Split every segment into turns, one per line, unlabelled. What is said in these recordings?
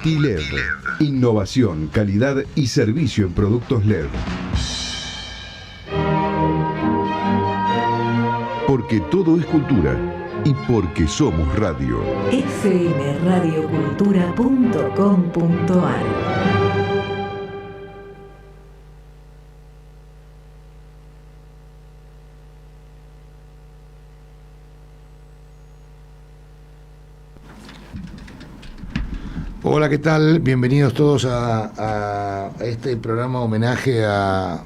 TILED. Innovación, calidad y servicio en productos LED. Porque todo es cultura y porque somos radio.
fmradiocultura.com.ar.
Hola, ¿qué tal? Bienvenidos todos a este programa homenaje a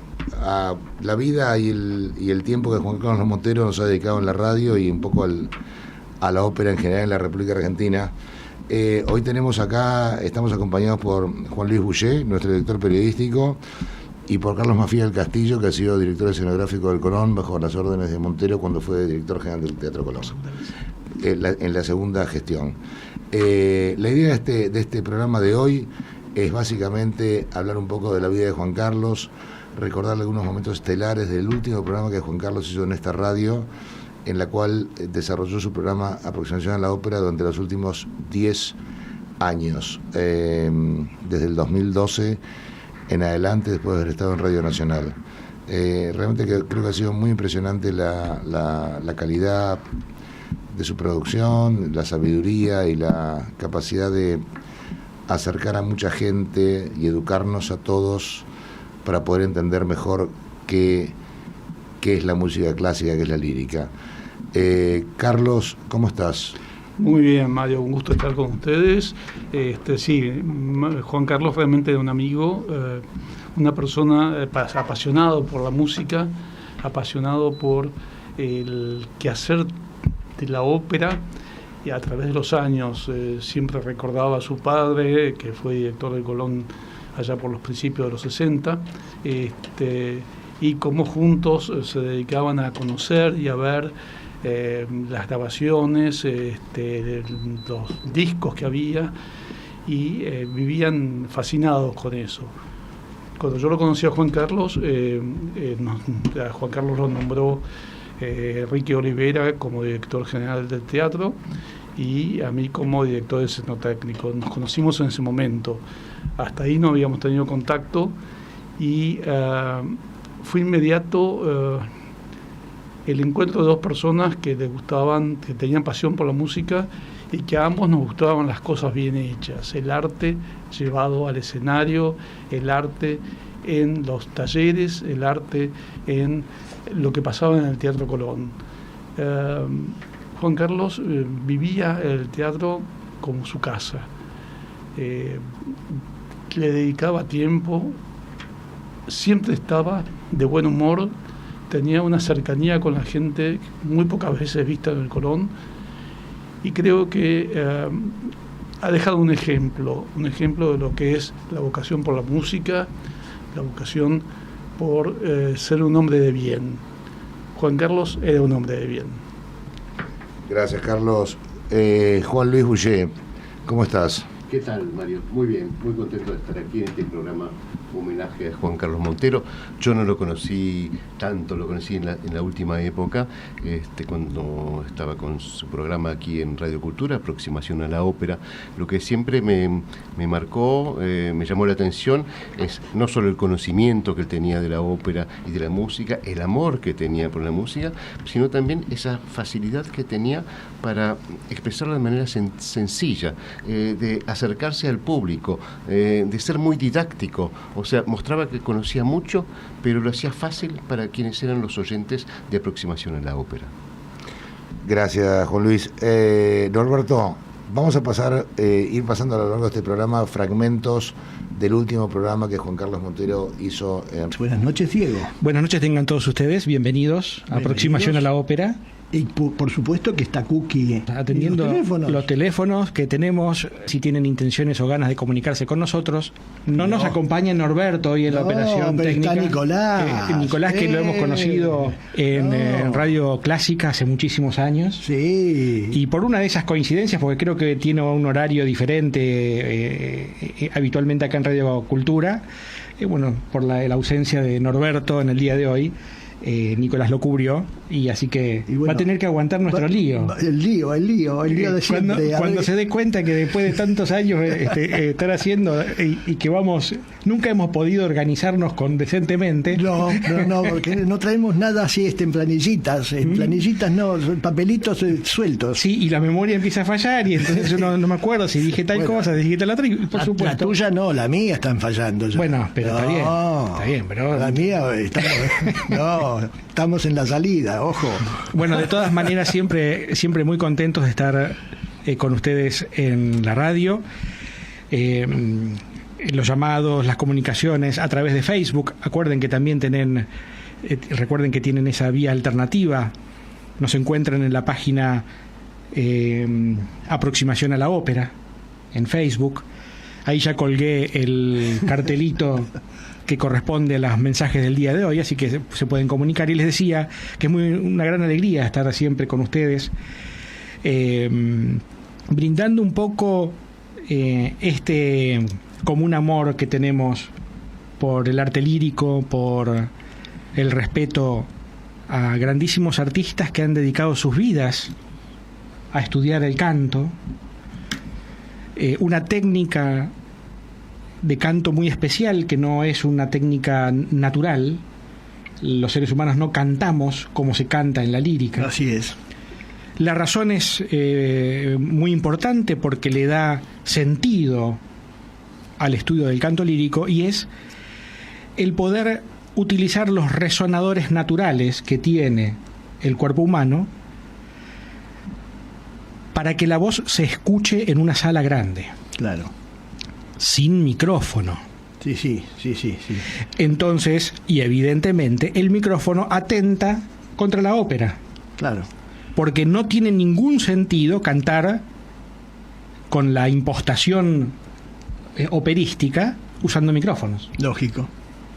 la vida y el tiempo que Juan Carlos Montero nos ha dedicado en la radio y un poco a la ópera en general en la República Argentina. Hoy estamos acompañados por Juan Luis Boucher, nuestro director periodístico, y por Carlos Mafía del Castillo, que ha sido director escenográfico del Colón bajo las órdenes de Montero cuando fue director general del Teatro Colón, en la segunda gestión. La idea de este programa de hoy es básicamente hablar un poco de la vida de Juan Carlos, recordarle algunos momentos estelares del último programa que Juan Carlos hizo en esta radio, en la cual desarrolló su programa Aproximación a la Ópera durante los últimos 10 años, desde el 2012 en adelante, después de haber estado en Radio Nacional. Realmente creo que ha sido muy impresionante la calidad de su producción, la sabiduría y la capacidad de acercar a mucha gente y educarnos a todos para poder entender mejor qué es la música clásica, qué es la lírica. Carlos, ¿cómo estás?
Muy bien, Mario, un gusto estar con ustedes. Sí, Juan Carlos realmente es un amigo, una persona apasionado por la música, apasionado por el quehacer de la ópera, y a través de los años siempre recordaba a su padre, que fue director del Colón allá por los principios de los 60, y cómo juntos se dedicaban a conocer y a ver las grabaciones, los discos que había, y vivían fascinados con eso. Cuando yo lo conocí a Juan Carlos, a Juan Carlos lo nombró Enrique Olivera como director general del teatro y a mí como director de escenotécnico. Nos conocimos en ese momento, hasta ahí no habíamos tenido contacto, y fue inmediato el encuentro de dos personas que les gustaban, que tenían pasión por la música y que a ambos nos gustaban las cosas bien hechas, el arte llevado al escenario, el arte en los talleres, el arte en lo que pasaba en el Teatro Colón. Juan Carlos vivía el teatro como su casa, le dedicaba tiempo, siempre estaba de buen humor, tenía una cercanía con la gente muy pocas veces vista en el Colón, y creo que ha dejado un ejemplo de lo que es la vocación por la música, la vocación por ser un hombre de bien. Juan Carlos era un hombre de bien.
Gracias, Carlos. Juan Luis Boucher, ¿cómo estás?
¿Qué tal, Mario? Muy bien, muy contento de estar aquí en este programa homenaje a Juan Carlos Montero. Yo no lo conocí tanto, lo conocí en la última época, cuando estaba con su programa aquí en Radio Cultura, Aproximación a la Ópera. Lo que siempre me marcó, me llamó la atención, es no solo el conocimiento que él tenía de la ópera y de la música, el amor que tenía por la música, sino también esa facilidad que tenía para expresarlo de manera sencilla, de acercarse al público, de ser muy didáctico. O sea, mostraba que conocía mucho, pero lo hacía fácil para quienes eran los oyentes de Aproximación a la Ópera.
Gracias, Juan Luis. Norberto, vamos a ir pasando a lo largo de este programa fragmentos del último programa que Juan Carlos Montero hizo.
Buenas noches, Diego.
Buenas noches tengan todos ustedes, bienvenidos a Aproximación a la Ópera.
Y por supuesto que está Cookie
atendiendo los teléfonos que tenemos, si tienen intenciones o ganas de comunicarse con nosotros. No nos acompaña Norberto hoy en la operación técnica.
Está Nicolás.
Nicolás, que lo hemos conocido en Radio Clásica hace muchísimos años.
Sí.
Y por una de esas coincidencias, porque creo que tiene un horario diferente habitualmente acá en Radio Cultura, por la ausencia de Norberto en el día de hoy, Nicolás lo cubrió, y así que
Y bueno,
va a tener que aguantar nuestro lío.
El lío de siempre.
Cuando se dé cuenta que después de tantos años estar haciendo y que nunca hemos podido organizarnos decentemente.
No, porque no traemos nada así en planillitas. En planillitas no, son papelitos sueltos.
Sí, y la memoria empieza a fallar, y entonces yo no me acuerdo si dije tal
Bueno,
cosa, dije tal otra, y por
La
supuesto.
tuya no, la mía están fallando ya.
Bueno, pero está bien, pero
La mía estamos en la salida, ojo.
bueno, de todas maneras siempre muy contentos de estar con ustedes en la radio. Los llamados, las comunicaciones a través de Facebook. Recuerden que tienen esa vía alternativa. Nos encuentran en la página Aproximación a la Ópera en Facebook. Ahí ya colgué el cartelito que corresponde a los mensajes del día de hoy, así que se pueden comunicar. Y les decía que es una gran alegría estar siempre con ustedes, brindando un poco común amor que tenemos por el arte lírico, por el respeto a grandísimos artistas que han dedicado sus vidas a estudiar el canto, una técnica de canto muy especial que no es una técnica natural. Los seres humanos no cantamos como se canta en la lírica.
Así es.
La razón es muy importante porque le da sentido al estudio del canto lírico, y es el poder utilizar los resonadores naturales que tiene el cuerpo humano para que la voz se escuche en una sala grande.
Claro.
Sin micrófono.
Sí.
Entonces, y evidentemente, el micrófono atenta contra la ópera.
Claro.
Porque no tiene ningún sentido cantar con la impostación operística usando micrófonos.
Lógico.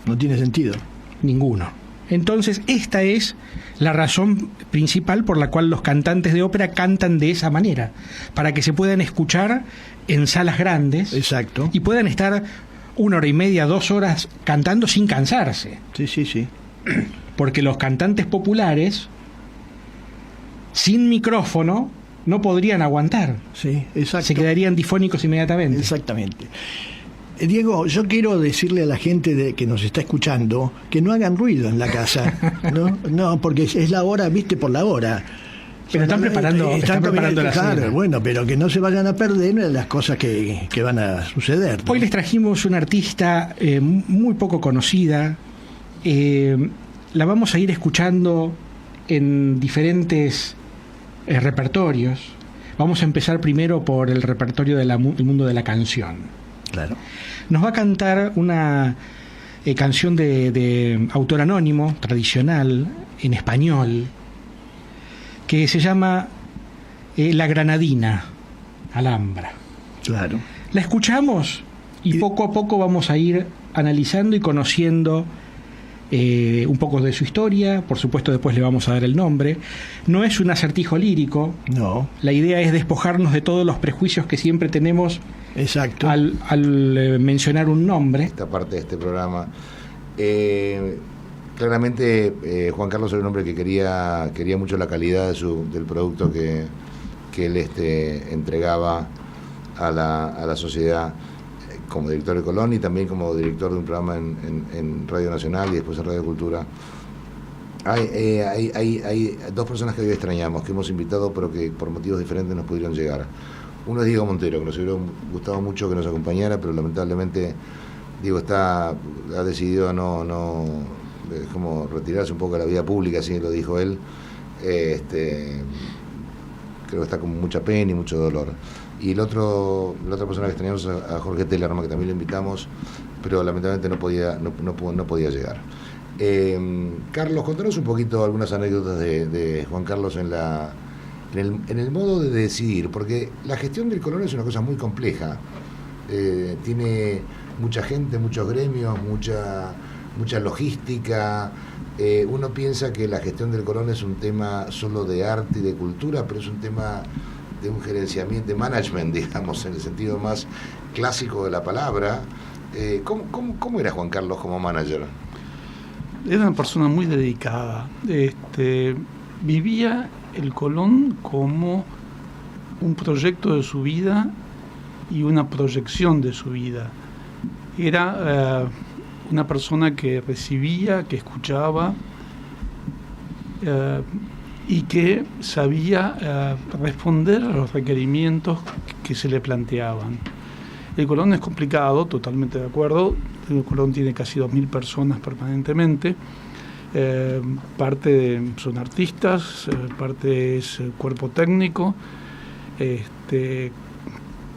No tiene sentido.
Ninguno. Entonces, esta es la razón principal por la cual los cantantes de ópera cantan de esa manera, para que se puedan escuchar en salas grandes.
Exacto.
Y puedan estar 1 hora y media, 2 horas cantando sin cansarse.
Sí.
Porque los cantantes populares sin micrófono no podrían aguantar.
Sí, exacto.
Se quedarían difónicos inmediatamente.
Exactamente. Diego, yo quiero decirle a la gente que nos está escuchando que no hagan ruido en la casa, ¿no? Porque es la hora, viste, por la hora.
Pero están preparando la
claro,
cena.
bueno, pero que no se vayan a perder las cosas que van a suceder, ¿no?
Hoy les trajimos una artista muy poco conocida. La vamos a ir escuchando en diferentes repertorios. Vamos a empezar primero por el repertorio del mundo de la canción.
Claro.
Nos va a cantar una canción de autor anónimo, tradicional, en español, que se llama La Granadina, Alhambra.
Claro.
La escuchamos y poco a poco vamos a ir analizando y conociendo un poco de su historia. Por supuesto, después le vamos a dar el nombre. No es un acertijo lírico.
No.
La idea es despojarnos de todos los prejuicios que siempre tenemos.
Exacto.
Al mencionar un nombre.
Esta parte de este programa. Claramente Juan Carlos era un hombre que quería mucho la calidad del producto que él entregaba a la sociedad como director de Colón y también como director de un programa en Radio Nacional y después en Radio Cultura. Hay 2 personas que hoy extrañamos, que hemos invitado pero que por motivos diferentes nos pudieron llegar. Uno es Diego Montero, que nos hubiera gustado mucho que nos acompañara, pero lamentablemente Diego ha decidido como retirarse un poco de la vida pública, así lo dijo él. Creo que está con mucha pena y mucho dolor. Y la otra persona que extrañamos es a Jorge Tellerman, que también lo invitamos, pero lamentablemente no podía llegar. Carlos, contanos un poquito algunas anécdotas de Juan Carlos en el modo de decidir, porque la gestión del Colón es una cosa muy compleja. Tiene mucha gente, muchos gremios, mucha logística. Uno piensa que la gestión del Colón es un tema solo de arte y de cultura, pero es un tema de un gerenciamiento, de management, digamos, en el sentido más clásico de la palabra. ¿Cómo era Juan Carlos como manager?
era una persona muy dedicada. Vivía el Colón como un proyecto de su vida y una proyección de su vida. Era una persona que recibía, que escuchaba y que sabía responder a los requerimientos que se le planteaban. El Colón es complicado, totalmente de acuerdo. El Colón tiene casi 2.000 personas permanentemente. Parte son artistas, parte es cuerpo técnico,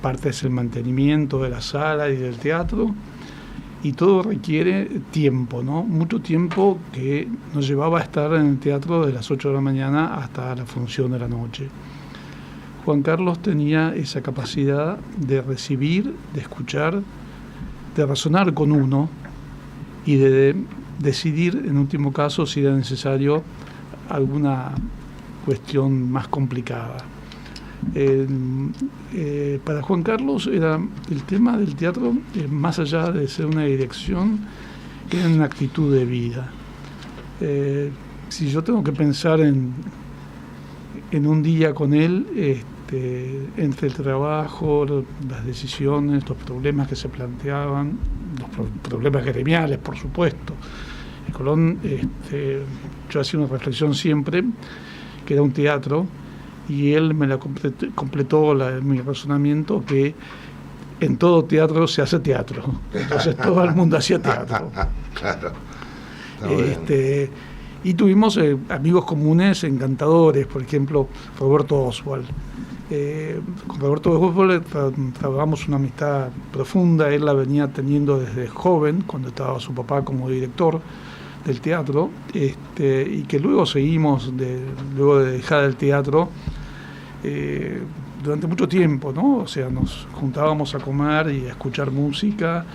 parte es el mantenimiento de la sala y del teatro, y todo requiere tiempo, ¿no? Mucho tiempo que nos llevaba a estar en el teatro de las 8 de la mañana hasta la función de la noche. Juan Carlos tenía esa capacidad de recibir, de escuchar, de razonar con uno y de decidir, en último caso, si era necesario alguna cuestión más complicada. Para Juan Carlos era el tema del teatro, más allá de ser una dirección, era una actitud de vida. Si yo tengo que pensar en un día con él, entre el trabajo, las decisiones, los problemas que se planteaban, los problemas gremiales, por supuesto. El Colón, yo hacía una reflexión siempre, que era un teatro, y él me la completó mi razonamiento, que en todo teatro se hace teatro. Entonces todo el mundo hacía teatro.
Claro.
Y tuvimos amigos comunes encantadores, por ejemplo, Roberto Oswald. Con Roberto Oswald trabajamos una amistad profunda. Él la venía teniendo desde joven, cuando estaba su papá como director del teatro, y que luego seguimos, luego de dejar el teatro, durante mucho tiempo, ¿no? O sea, nos juntábamos a comer y a escuchar música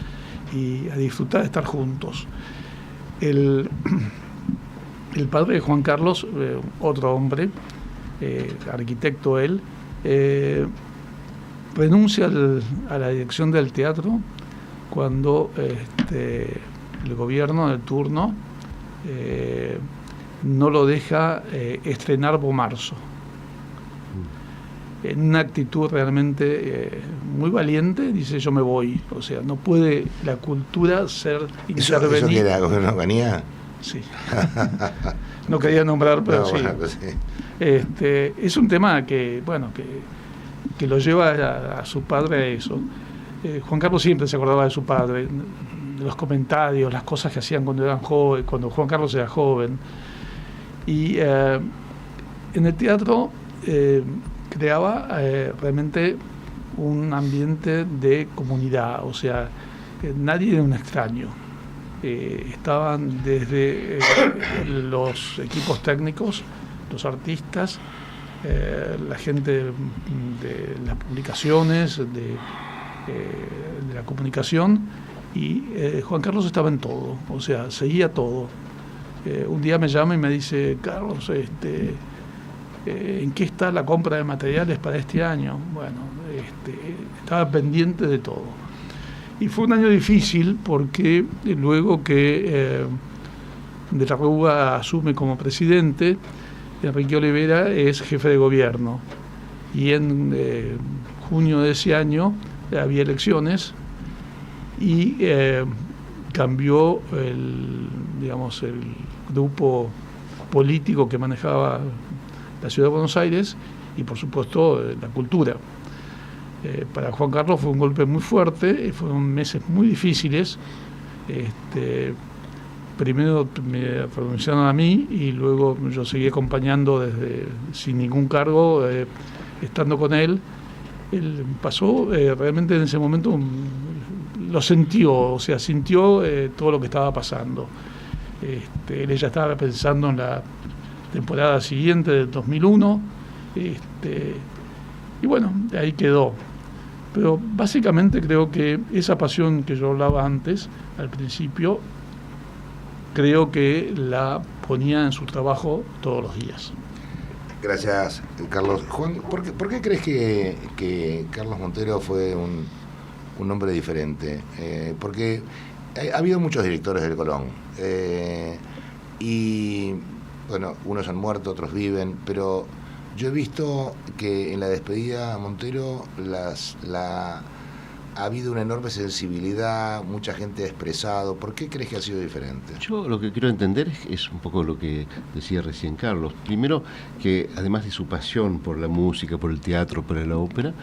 y a disfrutar de estar juntos. El padre de Juan Carlos, otro hombre, arquitecto él, renuncia a la dirección del teatro cuando el gobierno de turno no lo deja estrenar Bomarzo. En una actitud realmente muy valiente, dice: yo me voy. O sea, no puede la cultura ser intervenida.
¿Eso qué era? ¿Gobierno venía?
Sí. No quería nombrar, pero
no,
sí.
Bueno, pues sí.
Es un tema que, bueno, que lo lleva a su padre a eso. Juan Carlos siempre se acordaba de su padre, de los comentarios, las cosas que hacían cuando eran joven, cuando Juan Carlos era joven. Y en el teatro creaba realmente un ambiente de comunidad, o sea, nadie era un extraño. Estaban desde los equipos técnicos, los artistas, la gente de las publicaciones, de la comunicación, y Juan Carlos estaba en todo, o sea, seguía todo. Un día me llama y me dice: Carlos, ¿en qué está la compra de materiales para este año? Bueno, estaba pendiente de todo. Y fue un año difícil porque luego que de la Rúa asume como presidente, Enrique Olivera es jefe de gobierno. Y en junio de ese año había elecciones y cambió el grupo político que manejaba la ciudad de Buenos Aires y, por supuesto, la cultura. Para Juan Carlos fue un golpe muy fuerte, fueron meses muy difíciles. Primero me renunciaron a mí y luego yo seguí acompañando sin ningún cargo, estando con él. Él pasó realmente en ese momento, lo sintió, o sea, sintió todo lo que estaba pasando. Él ya estaba pensando en la temporada siguiente del 2001, y bueno, ahí quedó. Pero básicamente creo que esa pasión que yo hablaba antes, al principio, creo que la ponía en su trabajo todos los días.
Gracias, Carlos. Juan, ¿por qué crees que Carlos Montero fue un hombre diferente? Porque ha habido muchos directores del Colón. Y bueno, unos han muerto, otros viven, pero yo he visto que en la despedida a Montero ha habido una enorme sensibilidad, mucha gente ha expresado. ¿Por qué crees que ha sido diferente?
Yo lo que quiero entender es un poco lo que decía recién Carlos. Primero, que además de su pasión por la música, por el teatro, por la ópera,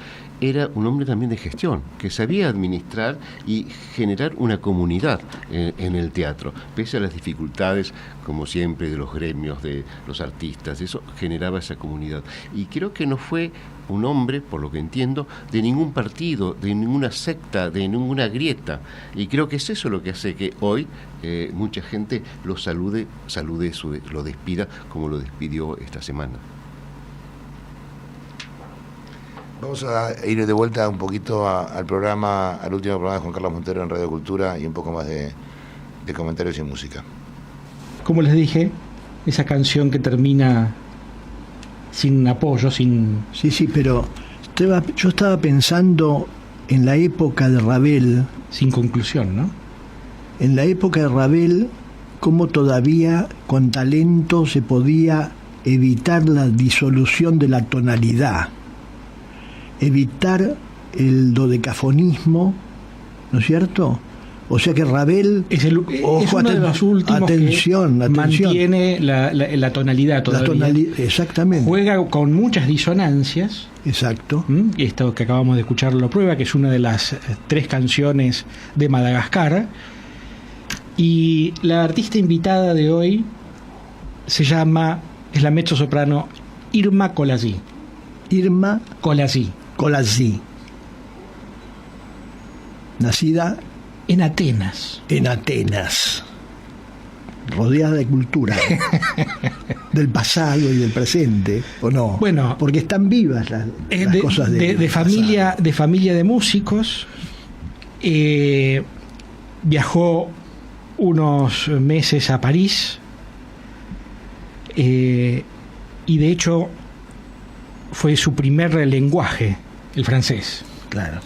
era un hombre también de gestión, que sabía administrar y generar una comunidad en el teatro. Pese a las dificultades, como siempre, de los gremios, de los artistas, eso generaba esa comunidad. Y creo que no fue un hombre, por lo que entiendo, de ningún partido, de ninguna secta, de ninguna grieta. Y creo que es eso lo que hace que hoy mucha gente lo lo despida como lo despidió esta semana.
Vamos a ir de vuelta un poquito al programa, al último programa de Juan Carlos Montero en Radio Cultura, y un poco más de comentarios y música.
Como les dije, esa canción que termina sin apoyo, sin...
Sí, pero yo estaba pensando en la época de Ravel.
Sin conclusión, ¿no?
En la época de Ravel, cómo todavía con talento se podía evitar la disolución de la tonalidad, evitar el dodecafonismo, ¿no es cierto? O sea que Ravel
es uno de los últimos
atención,
mantiene la tonalidad todavía.
Exactamente.
Juega con muchas disonancias.
Exacto.
Esto que acabamos de escuchar lo prueba, que es una de las 3 canciones de Madagascar. Y la artista invitada de hoy es la mezzosoprano Irma Collazy.
Irma
Collazy.
Nacida
en Atenas.
Rodeada de cultura del pasado y del presente, ¿o no?
Bueno,
porque están vivas las cosas
de familia de músicos. Viajó unos meses a París y de hecho fue su primer lenguaje, el francés.
Claro.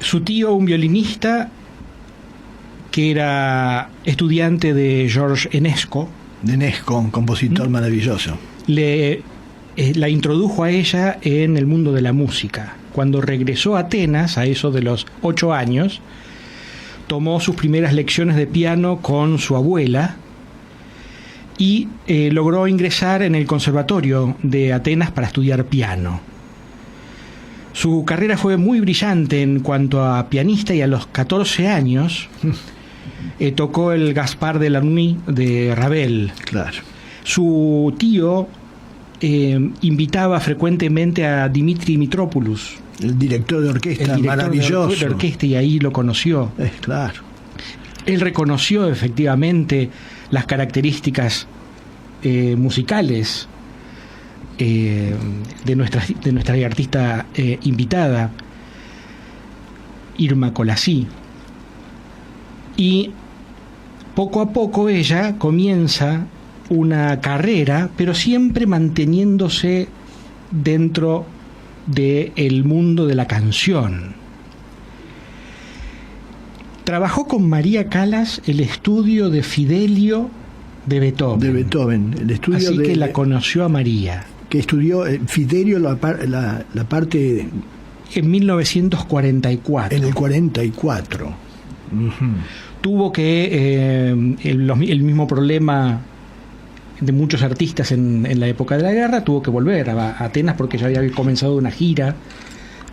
Su tío, un violinista que era estudiante de Georges Enesco,
un compositor maravilloso,
la introdujo a ella en el mundo de la música. Cuando regresó a Atenas, a eso de los 8 años, tomó sus primeras lecciones de piano con su abuela y logró ingresar en el Conservatorio de Atenas para estudiar piano. Su carrera fue muy brillante en cuanto a pianista, y a los 14 años tocó el Gaspard de la Nuit de Ravel.
Claro.
Su tío invitaba frecuentemente a Dimitri Mitropoulos,
el director de orquesta, maravilloso.
De orquesta, y ahí lo conoció.
Claro.
Él reconoció efectivamente las características musicales de nuestra artista invitada, Irma Collazy, y poco a poco ella comienza una carrera, pero siempre manteniéndose dentro del mundo de la canción. Trabajó con María Callas el estudio de Fidelio de Beethoven.
El estudio
así que la conoció a María.
Que estudió Fidelio la parte...
En 1944.
En el 44. Uh-huh.
Tuvo que el mismo problema de muchos artistas en la época de la guerra, tuvo que volver a Atenas porque ya había comenzado una gira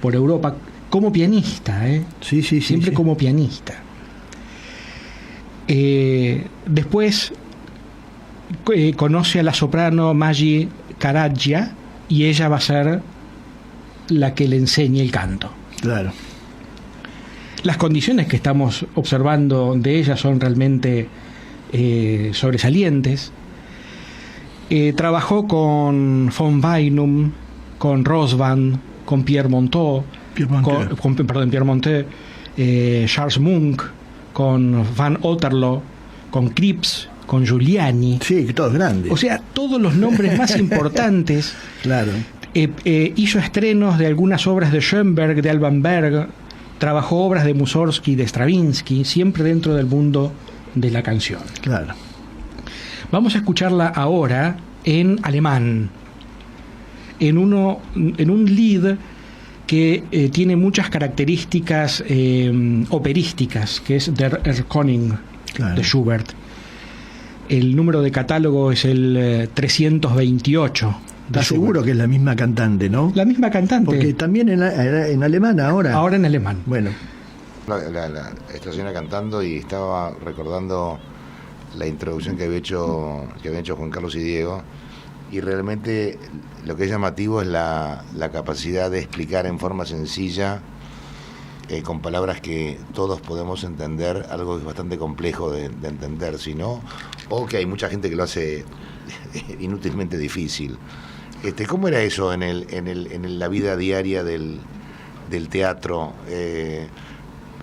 por Europa como pianista,
Sí,
siempre como pianista. Después conoce a la soprano Maggie Karadja y ella va a ser la que le enseñe el canto.
Claro.
Las condiciones que estamos observando de ella son realmente sobresalientes. Trabajó con von Weinum, con Rosband, con Pierre Monteux, Charles Munch, con Van Otterlo, con Krips, con Giuliani.
Sí, todos grandes.
O sea, todos los nombres más importantes.
Claro.
Hizo estrenos de algunas obras de Schoenberg, de Alban Berg, trabajó obras de Mussorgsky, de Stravinsky, siempre dentro del mundo de la canción.
Claro.
Vamos a escucharla ahora en alemán, en un lied que tiene muchas características operísticas, que es Der Erlkönig,
Claro.
de Schubert. El número de catálogo es el 328.
¿Estás seguro que es la misma cantante, no?
La misma cantante.
Porque también en alemán ahora.
Ahora en alemán.
Bueno,
Esta señora cantando, y estaba recordando la introducción que había hecho Juan Carlos y Diego, y realmente lo que es llamativo es la capacidad de explicar en forma sencilla, con palabras que todos podemos entender, algo que es bastante complejo de entender, si no, o que hay mucha gente que lo hace inútilmente difícil. ¿Cómo era eso en la vida diaria del teatro?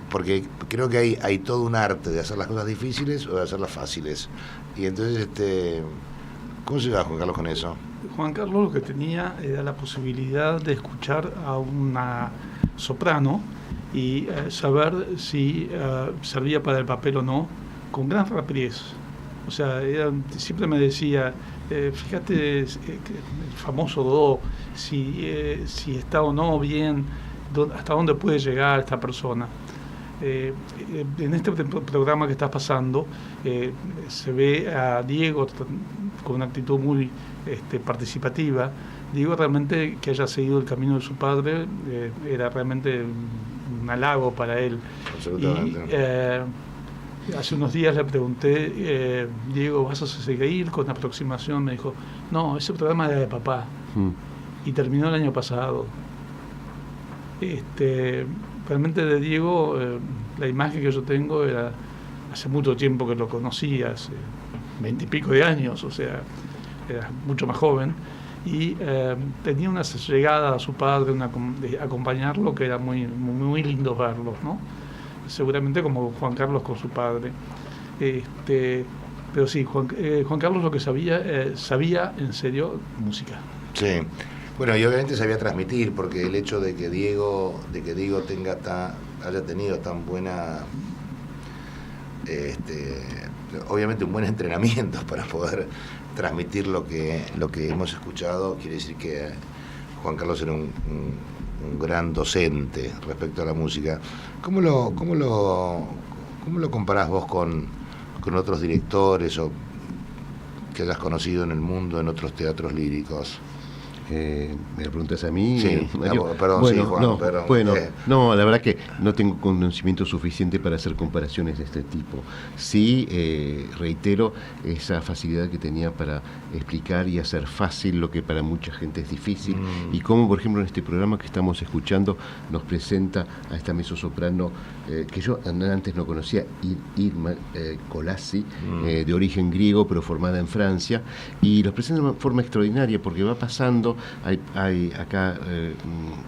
Porque creo que hay todo un arte de hacer las cosas difíciles o de hacerlas fáciles. Y entonces, ¿cómo se va Juan Carlos con eso?
Juan Carlos lo que tenía era la posibilidad de escuchar a una soprano y saber si servía para el papel o no, con gran rapidez. O sea, siempre me decía, fíjate el famoso do, si está o no bien, hasta dónde puede llegar esta persona. En este programa que estás pasando se ve a Diego con una actitud muy participativa. Diego realmente que haya seguido el camino de su padre era realmente un halago para él.
Absolutamente.
Y hace unos días le pregunté, Diego, ¿vas a seguir con la aproximación? Me dijo, no, ese programa era de papá y terminó el año pasado. Realmente de Diego, la imagen que yo tengo era hace mucho tiempo que lo conocí, hace 20 y pico de años, o sea, era mucho más joven, y tenía una llegada a su padre, de acompañarlo, que era muy, muy, muy lindo verlos, ¿no? Seguramente como Juan Carlos con su padre. Pero sí, Juan Carlos lo que sabía en serio música.
Sí. Bueno, y obviamente sabía transmitir, porque el hecho de que Diego haya tenido tan buena, obviamente un buen entrenamiento para poder transmitir lo que hemos escuchado, quiere decir que Juan Carlos era un gran docente respecto a la música. ¿Cómo lo comparás vos con otros directores o que hayas conocido en el mundo, en otros teatros líricos?
¿Me lo preguntas a mí?
Sí, perdón,
bueno,
sí, Juan,
no,
perdón.
No, la verdad que no tengo conocimiento suficiente para hacer comparaciones de este tipo. Sí, reitero esa facilidad que tenía para explicar y hacer fácil lo que para mucha gente es difícil, y como por ejemplo en este programa que estamos escuchando nos presenta a esta mezzosoprano que yo antes no conocía, Irma Colassi, de origen griego pero formada en Francia, y los presenta de una forma extraordinaria porque va pasando. Hay acá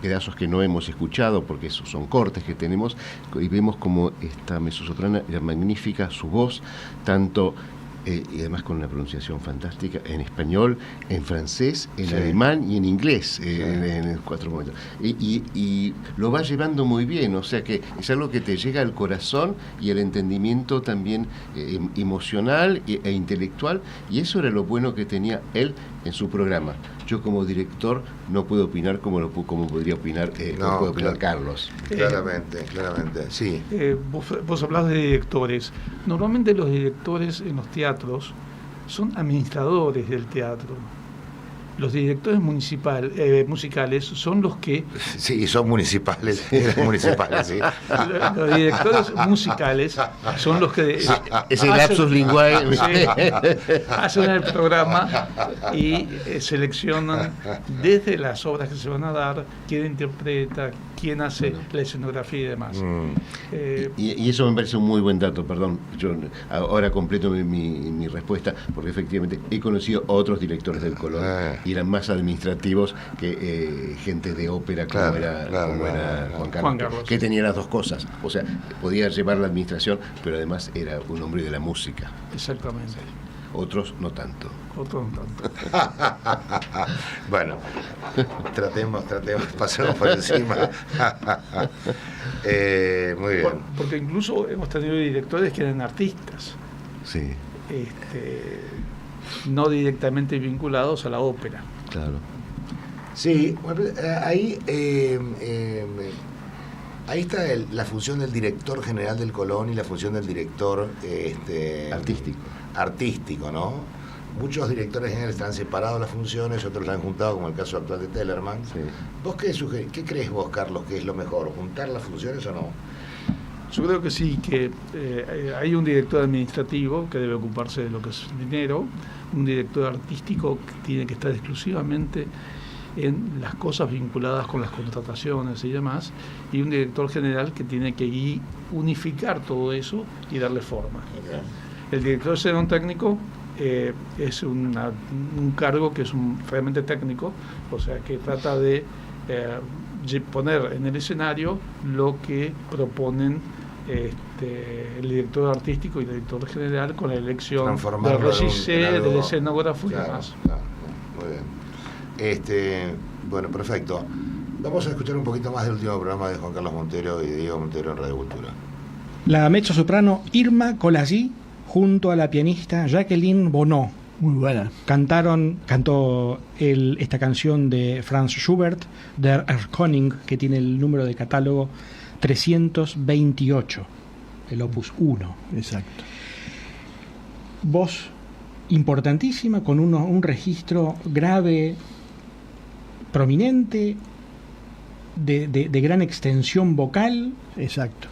pedazos que no hemos escuchado porque esos son cortes que tenemos, y vemos como esta mezzosoprana era magnífica, su voz, tanto y además con una pronunciación fantástica en español, en francés, en alemán y en inglés, en los 4 momentos. Y lo va llevando muy bien, o sea que es algo que te llega al corazón y al entendimiento también emocional e intelectual, y eso era lo bueno que tenía él en su programa. Yo como director no puedo opinar como podría opinar, como puede opinar Carlos.
Claramente, sí.
Vos hablás de directores. Normalmente los directores en los teatros son administradores del teatro. Los directores musicales son los que...
Sí, son municipales, eran municipales, sí.
Los directores musicales son los que...
Ese lapsus linguae.
Hacen el programa y seleccionan desde las obras que se van a dar, quién interpreta, quién hace la escenografía y demás.
Y eso me parece un muy buen dato, perdón. Yo ahora completo mi respuesta, porque efectivamente he conocido a otros directores del Colón y eran más administrativos que gente de ópera como era Juan Carlos, que tenía las dos cosas. O sea, podía llevar la administración, pero además era un hombre de la música.
Exactamente.
otros no tanto.
Otro no tanto.
Bueno, tratemos, pasemos por encima. Muy bien.
Porque incluso hemos tenido directores que eran artistas,
Sí,
no directamente vinculados a la ópera.
claro.
Sí, bueno, ahí está la función del director general del Colón y la función del director artístico, ¿no? Muchos directores generales están separados las funciones, otros la han juntado, como el caso actual de Tellerman.
Sí.
¿Vos qué crees vos, Carlos, que es lo mejor? ¿Juntar las funciones o no?
Yo creo que sí, que hay un director administrativo que debe ocuparse de lo que es dinero, un director artístico que tiene que estar exclusivamente en las cosas vinculadas con las contrataciones y demás, y un director general que tiene que unificar todo eso y darle forma.
Okay.
El director de escenógrafo técnico es un cargo que es realmente técnico, o sea que trata de poner en el escenario lo que proponen el director artístico y el director general con la elección del regisseur, del escenógrafo y demás.
Claro, muy bien. Bueno, perfecto. Vamos a escuchar un poquito más del último programa de Juan Carlos Montero y de Diego Montero en Radio Cultura.
La mezzosoprano Irma Colasí junto a la pianista Jacqueline Bonneau.
Muy buena.
Cantó esta canción de Franz Schubert, Der Erlkönig, que tiene el número de catálogo 328, el opus 1.
Exacto.
Voz importantísima, con un registro grave, prominente, de gran extensión vocal.
Exacto.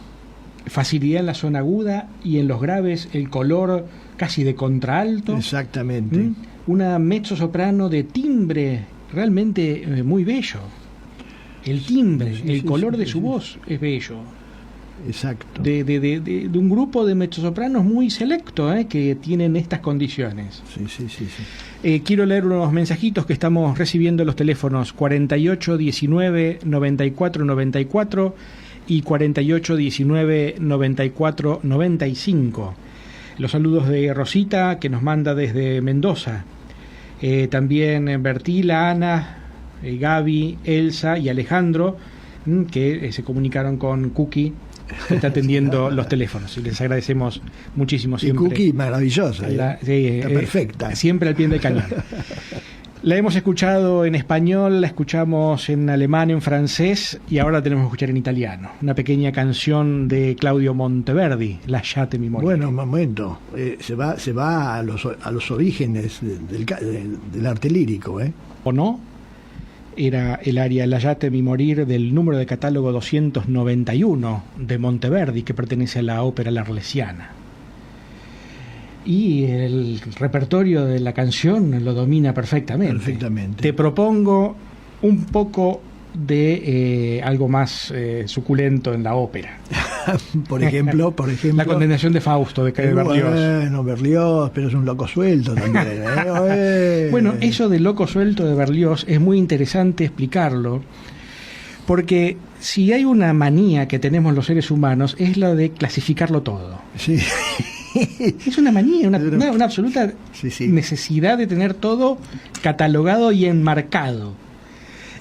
Facilidad en la zona aguda y en los graves el color casi de contralto.
Exactamente.
Una mezzosoprano de timbre realmente muy bello. El timbre,
Sí,
el
sí,
color
sí,
de
sí,
su
sí.
voz es bello.
Exacto.
De un grupo de mezzosopranos muy selecto que tienen estas condiciones.
Sí.
Quiero leer unos mensajitos que estamos recibiendo en los teléfonos 48 19 94 94 y 48 19 94 95. Los saludos de Rosita, que nos manda desde Mendoza. También Bertila, Ana, Gaby, Elsa y Alejandro, que se comunicaron con Cookie, que está atendiendo los teléfonos. Y les agradecemos muchísimo siempre.
Y Cookie, maravillosa. Está perfecta.
Siempre al pie del cañón. La hemos escuchado en español, la escuchamos en alemán, en francés y ahora la tenemos que escuchar en italiano. Una pequeña canción de Claudio Monteverdi, Lasciatemi morire.
Bueno, un momento. Se va a los orígenes del arte lírico.
¿O no? Era el aria Lasciatemi morir del número de catálogo 291 de Monteverdi, que pertenece a la ópera L'Arlesiana. Y el repertorio de la canción lo domina perfectamente. Te propongo un poco de algo más suculento en la ópera.
Por ejemplo.
La condenación de Fausto de Berlioz.
Bueno, Berlioz, pero es un loco suelto también.
Bueno, eso de loco suelto de Berlioz es muy interesante explicarlo, porque si hay una manía que tenemos los seres humanos es la de clasificarlo todo.
Sí.
Es una manía, una absoluta necesidad de tener todo catalogado y enmarcado.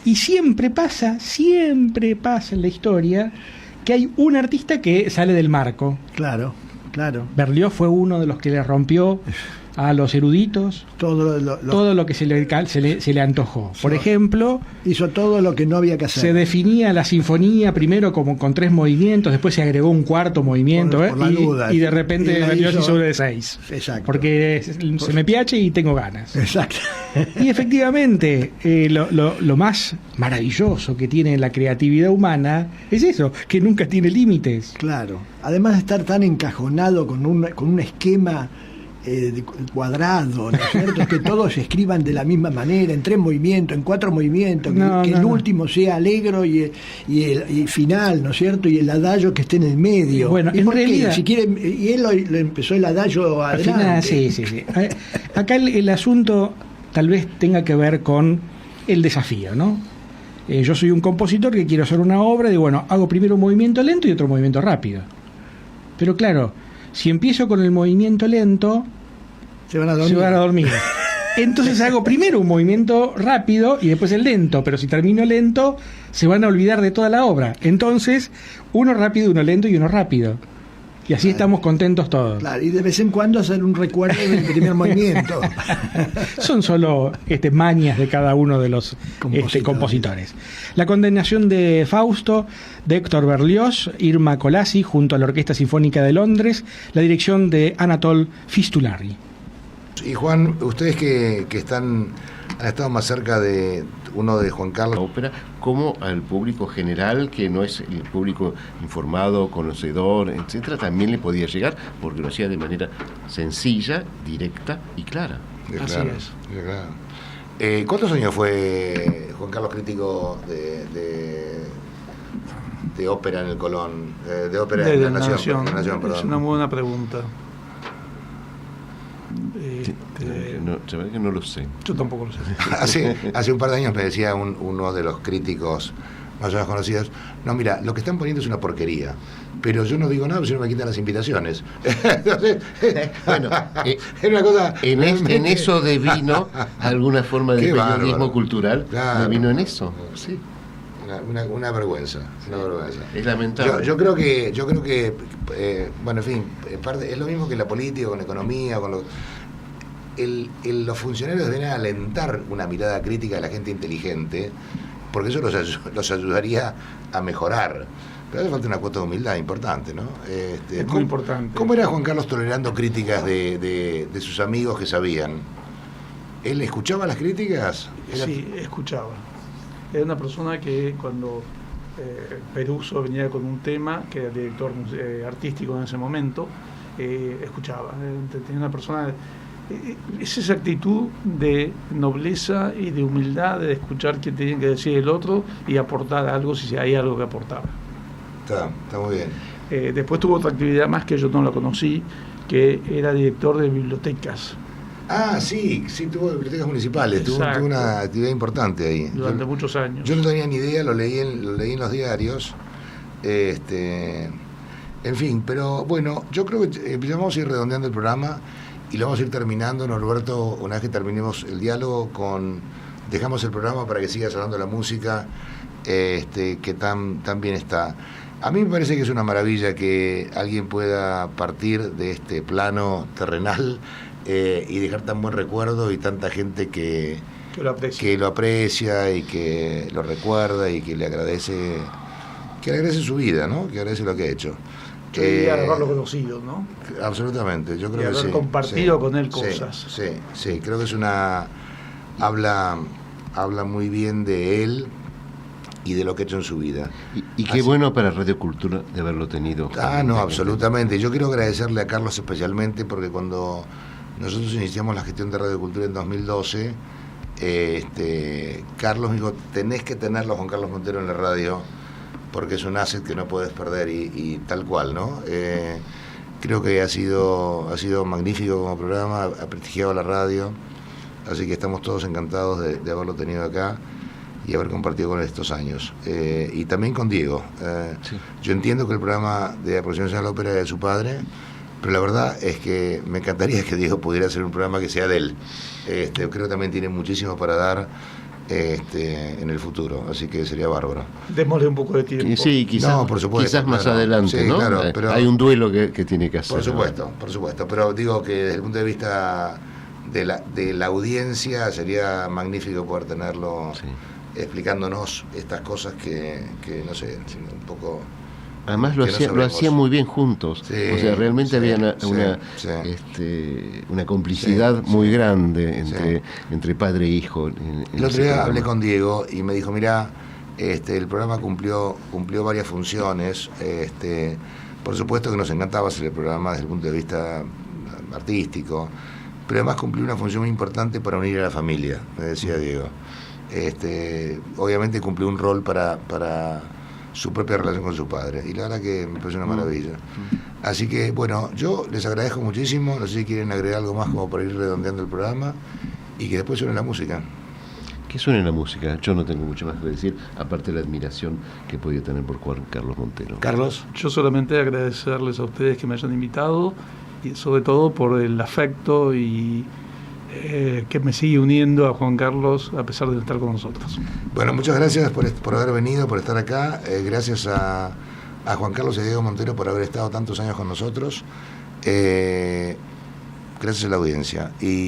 Y siempre pasa en la historia que hay un artista que sale del marco.
Claro.
Berlioz fue uno de los que le rompió a los eruditos todo lo que se le antojó. Por ejemplo,
hizo todo lo que no había que hacer.
Se definía la sinfonía primero como con 3 movimientos, después se agregó un cuarto movimiento y de repente Berlioz hizo de 6.
Exacto.
Porque se me piace y tengo ganas.
Exacto.
Y efectivamente lo más maravilloso que tiene la creatividad humana es eso, que nunca tiene límites.
Claro. Además de estar tan encajonado con un esquema cuadrado, ¿no es cierto? Que todos se escriban de la misma manera, en 3 movimientos, en 4 movimientos, que el último sea alegro y final, ¿no es cierto? Y el adagio que esté en el medio.
Bueno, en realidad,
si quiere, y él lo empezó el adagio adelante.
Sí. Acá el asunto tal vez tenga que ver con el desafío, ¿no? Yo soy un compositor que quiero hacer una obra y bueno, hago primero un movimiento lento y otro movimiento rápido. Pero claro, si empiezo con el movimiento lento,
Se van a dormir.
Se van a dormir. Entonces hago primero un movimiento rápido y después el lento, pero si termino lento, se van a olvidar de toda la obra. Entonces, uno rápido, uno lento y uno rápido. Y así estamos contentos todos.
Claro, y de vez en cuando hacer un recuerdo del primer movimiento.
Son solo mañas de cada uno de los compositores. La condenación de Fausto, de Héctor Berlioz, Irma Colasi, junto a la Orquesta Sinfónica de Londres, la dirección de Anatole Fistulari.
Y Juan, ustedes que han estado más cerca de uno de Juan Carlos.
La ópera, como al público general, que no es el público informado, conocedor, etcétera, también le podía llegar, porque lo hacía de manera sencilla, directa y clara.
Así es.
Claro. ¿Cuántos años fue Juan Carlos crítico de ópera en el Colón? De ópera en la Nación.
Es una buena pregunta.
La verdad que no lo sé.
Yo tampoco lo sé.
Hace un par de años me decía uno de los críticos más o menos conocidos, no, mira, lo que están poniendo es una porquería, pero yo no digo nada, si no me quitan las invitaciones. Entonces,
bueno,
era una cosa
en eso devino alguna forma de periodismo
bárbaro.
Claro. Devino en eso. Sí.
Una vergüenza, una vergüenza.
Es lamentable.
Yo creo que bueno, en fin, es lo mismo que la política, con la economía, con los funcionarios deben alentar una mirada crítica de la gente inteligente, porque eso los ayudaría a mejorar. Pero hace falta una cuota de humildad importante, ¿no?
Es muy importante.
¿Cómo era Juan Carlos tolerando críticas de sus amigos que sabían? ¿Él escuchaba las críticas?
Sí, escuchaba. Era una persona que cuando Peruso venía con un tema, que era el director artístico en ese momento, escuchaba. Tenía una persona... Es esa actitud de nobleza y de humildad, de escuchar qué tiene que decir el otro y aportar algo si hay algo que aportar.
Está muy bien.
Después tuvo otra actividad más que yo no la conocí, que era director de bibliotecas.
Ah, sí, tuvo bibliotecas municipales, tuvo una actividad importante ahí.
Durante muchos años.
Yo no tenía ni idea, lo leí en los diarios. En fin, pero bueno, yo creo que vamos a ir redondeando el programa y lo vamos a ir terminando, Norberto, una vez que terminemos el diálogo, dejamos el programa para que siga sonando la música, que tan bien está. A mí me parece que es una maravilla que alguien pueda partir de este plano terrenal y dejar tan buen recuerdo y tanta gente que lo aprecia y que lo recuerda y que le agradece su vida, ¿no? Que agradece lo que ha hecho.
Y haberlo conocido, ¿no?
Absolutamente, yo creo
y
que sí.
haber compartido con él cosas.
Sí, creo que es habla muy bien de él y de lo que ha hecho en su vida.
Y qué bueno para Radio Cultura de haberlo tenido.
No, absolutamente. Yo quiero agradecerle a Carlos especialmente porque cuando nosotros iniciamos la gestión de Radio Cultura en 2012, Carlos me dijo, tenés que tenerlo Juan Carlos Montero en la radio porque es un asset que no puedes perder y tal cual, ¿no? Creo que ha sido magnífico como programa, ha prestigiado la radio, así que estamos todos encantados de haberlo tenido acá y haber compartido con él estos años. Y también con Diego. Sí. Yo entiendo que el programa de Aproximación a la Ópera es de su padre, pero la verdad es que me encantaría que Diego pudiera hacer un programa que sea de él. Creo que también tiene muchísimo para dar en el futuro, así que sería bárbaro.
Démosle un poco de tiempo.
Sí, quizás,
no, por supuesto,
quizás más adelante,
sí,
¿no?
Claro, pero
hay un duelo que tiene que hacer.
Por supuesto, pero digo que desde el punto de vista de la audiencia sería magnífico poder tenerlo explicándonos estas cosas que no sé, un poco...
Además lo hacían muy bien juntos,
sí,
o sea, realmente había una complicidad muy grande entre padre e hijo.
El otro día hablé con Diego y me dijo, mirá, el programa cumplió varias funciones, por supuesto que nos encantaba hacer el programa desde el punto de vista artístico, pero además cumplió una función muy importante para unir a la familia, me decía Diego. Obviamente cumplió un rol para su propia relación con su padre, y la verdad que me parece una maravilla. Así que, bueno, yo les agradezco muchísimo, no sé si quieren agregar algo más como para ir redondeando el programa, y que después suene la música.
Que suene la música, yo no tengo mucho más que decir, aparte de la admiración que he podido tener por Juan Carlos Montero.
Carlos.
Yo solamente agradecerles a ustedes que me hayan invitado y sobre todo por el afecto y que me sigue uniendo a Juan Carlos a pesar de estar con nosotros.
Bueno, muchas gracias por haber venido, por estar acá. Gracias a Juan Carlos y a Diego Montero por haber estado tantos años con nosotros. Gracias a la audiencia. Y